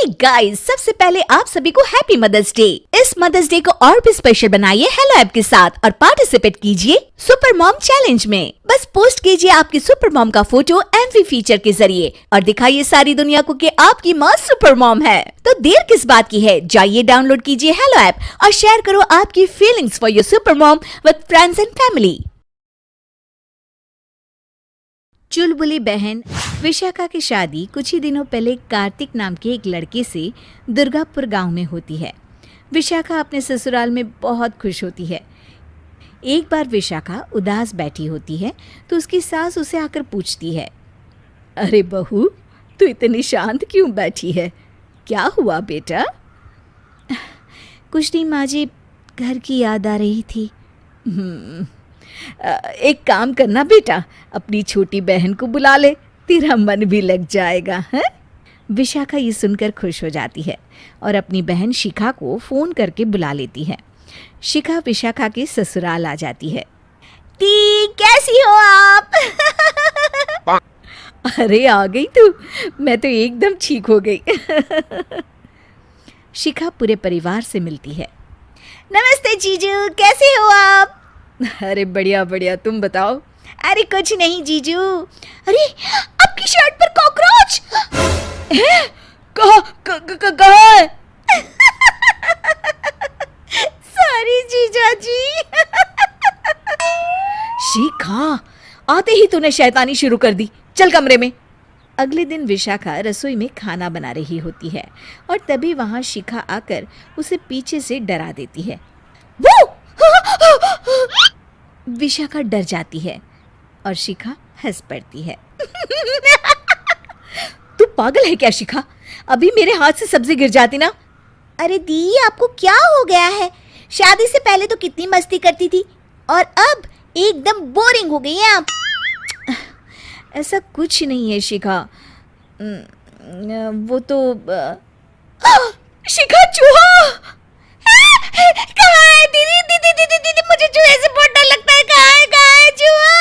Hey guys, सबसे पहले आप सभी को हैप्पी मदर्स डे। इस मदर्स डे को और भी स्पेशल बनाइए हेलो ऐप के साथ और पार्टिसिपेट कीजिए सुपर मॉम चैलेंज में। बस पोस्ट कीजिए आपकी सुपर मॉम का फोटो एमवी फीचर के जरिए और दिखाइए सारी दुनिया को कि आपकी माँ सुपर मॉम है। तो देर किस बात की है, जाइए डाउनलोड कीजिए हेलो ऐप और शेयर करो आपकी feelings for your super mom with friends and family. चुलबुली बहन विशाखा की शादी कुछ ही दिनों पहले कार्तिक नाम के एक लड़के से दुर्गापुर गांव में होती है। विशाखा अपने ससुराल में बहुत खुश होती है। एक बार विशाखा उदास बैठी होती है तो उसकी सास उसे आकर पूछती है, अरे बहू, तू इतनी शांत क्यों बैठी है? क्या हुआ बेटा? कुछ नहीं माँ जी, घर की याद आ रही थी। एक काम करना बेटा, अपनी छोटी बहन को बुला ले, तेरा मन भी लग जाएगा है। विशाखा ये सुनकर खुश हो जाती है और अपनी बहन शिखा को फोन करके बुला लेती है। शिखा विशाखा के ससुराल आ जाती है। ती, कैसी हो आप? अरे आ गई तू, मैं तो एकदम ठीक हो गई। शिखा पूरे परिवार से मिलती है। नमस्ते जीजू, कैसे हो आप? अरे बढ़िया बढ़िया, तुम बताओ। अरे कुछ नहीं जीजू। अरे आपकी शर्ट पर कॉकरोच है? कहाँ है? सॉरी जीजा जी। शिखा, आते ही तूने शैतानी शुरू कर दी, चल कमरे में। अगले दिन विशाखा रसोई में खाना बना रही होती है और तभी वहां शिखा आकर उसे पीछे से डरा देती है। वो विशाखा डर जाती है और शिखा हंस पड़ती है। तू पागल है क्या शिखा? अभी मेरे हाथ से सब्जी गिर जाती ना। अरे दी, आपको क्या हो गया है? शादी से पहले तो कितनी मस्ती करती थी और अब एकदम बोरिंग हो गई है आप। ऐसा कुछ नहीं है शिखा, वो तो शिखा, चूहा कहाँ है? दीदी दीदी दीदी दीदी, मुझे चूहे से बहुत डर लगता है। कहाँ है चूहा?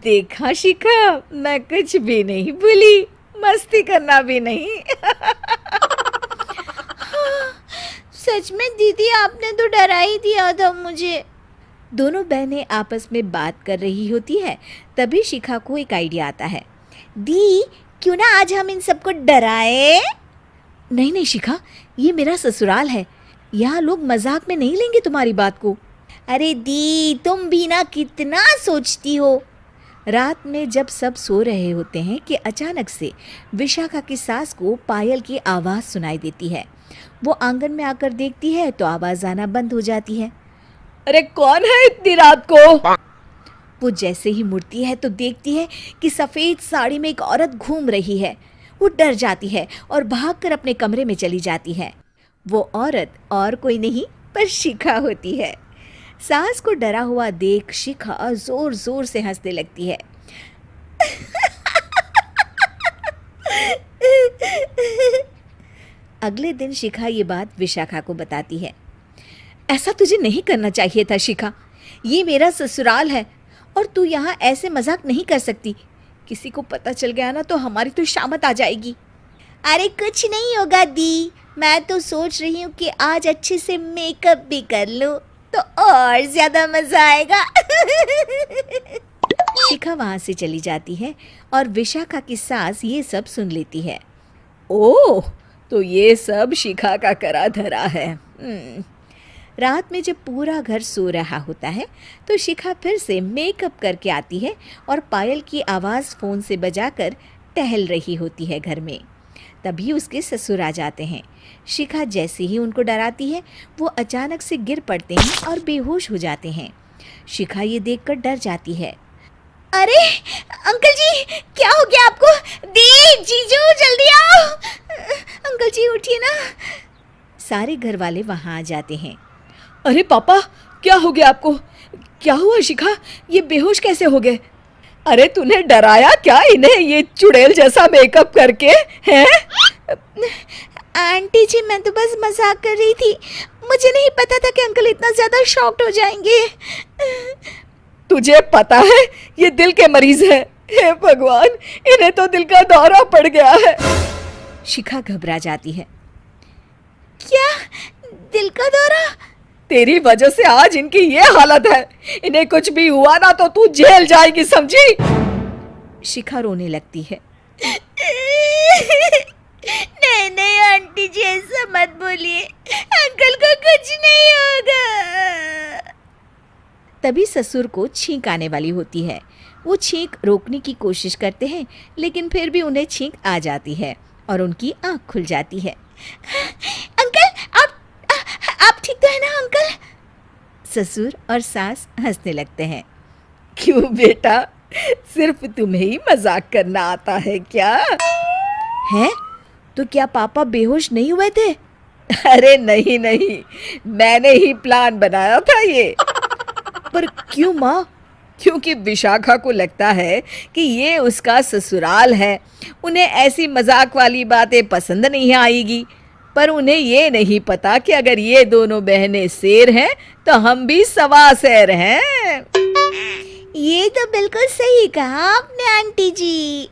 देखा शिखा, मैं कुछ भी नहीं भूली, मस्ती करना भी नहीं। सच में दीदी, आपने तो डरा ही दिया था मुझे। दोनों बहनें आपस में बात कर रही होती है, तभी शिखा को एक आइडिया आता है। दी, क्यों ना आज हम इन सबको डराए? नहीं नहीं शिखा, ये मेरा ससुराल है, यहाँ लोग मजाक में नहीं लेंगे तुम्हारी बात को। अरे दी, तुम भी ना कितना सोचती हो। रात में जब सब सो रहे होते हैं कि अचानक से विशाखा की सास को पायल की आवाज़ सुनाई देती है। वो आंगन में आकर देखती है तो आवाज़ आना बंद हो जाती है। अरे कौन है इतनी रात को? वो जैसे ही मुड़ती है तो देखती है कि सफ़ेद साड़ी में एक औरत घूम रही है। वो डर जाती है और भागकर अपने कमरे में चली जाती है। वो औरत और कोई नहीं पर शिखा होती है। सास को डरा हुआ देख शिखा जोर जोर से हंसने लगती है। अगले दिन शिखा ये बात विशाखा को बताती है। ऐसा तुझे नहीं करना चाहिए था शिखा, ये मेरा ससुराल है और तू यहाँ ऐसे मजाक नहीं कर सकती। किसी को पता चल गया ना तो हमारी तो शामत आ जाएगी। अरे कुछ नहीं होगा दी, मैं तो सोच रही हूँ कि आज अच्छे से मेकअप भी कर लूँ तो और ज्यादा मजा आएगा। शिखा वहाँ से चली जाती है और विशाखा की सास ये सब सुन लेती है। ओह, तो ये सब शिखा का करा धरा है। रात में जब पूरा घर सो रहा होता है तो शिखा फिर से मेकअप करके आती है और पायल की आवाज़ फ़ोन से बजाकर टहल रही होती है घर में। तभी उसके ससुर आ जाते हैं। शिखा जैसे ही उनको डराती है वो अचानक से गिर पड़ते हैं और बेहोश हो जाते हैं। शिखा ये देखकर डर जाती है। अरे अंकल जी, क्या हो गया आपको? दी, जीजू, जल्दी आओ। अंकल जी उठिए ना। सारे घर वाले वहाँ आ जाते हैं। अरे पापा, क्या हो गया आपको? क्या हुआ शिखा, ये बेहोश कैसे हो गए? अरे तूने डराया क्या इन्हें ये चुड़ैल जैसा मेकअप करके हैं? आंटी जी, मैं तो बस मजाक कर रही थी, मुझे नहीं पता था कि अंकल इतना ज़्यादा शॉक्ड हो जाएंगे। तुझे पता है ये दिल के मरीज है, हे भगवान, इन्हें तो दिल का दौरा पड़ गया है। शिखा घबरा जाती है। क्या दिल का दौरा? तेरी वजह से आज इनकी ये हालत है। इन्हें कुछ भी हुआ ना तो तू जेल जाएगी, समझी? शिखा रोने लगती है। नहीं नहीं आंटी जी, ऐसा मत बोलिए, अंकल को कुछ नहीं होगा। तभी ससुर को छींक आने वाली होती है। वो छींक रोकने की कोशिश करते हैं, लेकिन फिर भी उन्हें छींक आ जाती है और उनकी आंख खुल जाती है। अंकल, आप ठीक तो है ना अंकल? ससुर और सास हंसने लगते हैं। क्यों बेटा, सिर्फ तुम्हें ही मजाक करना आता है क्या? है तो क्या पापा बेहोश नहीं हुए थे? अरे नहीं नहीं, मैंने ही प्लान बनाया था ये। पर क्यों माँ? क्योंकि विशाखा को लगता है कि ये उसका ससुराल है। उन्हें ऐसी मजाक वाली बातें पसंद नहीं आएगी। पर उन्हें ये नहीं पता कि अगर ये दोनों बहनें शेर हैं तो हम भी सवा शेर हैं। ये तो बिल्कुल सही कहा आपने आंटी जी।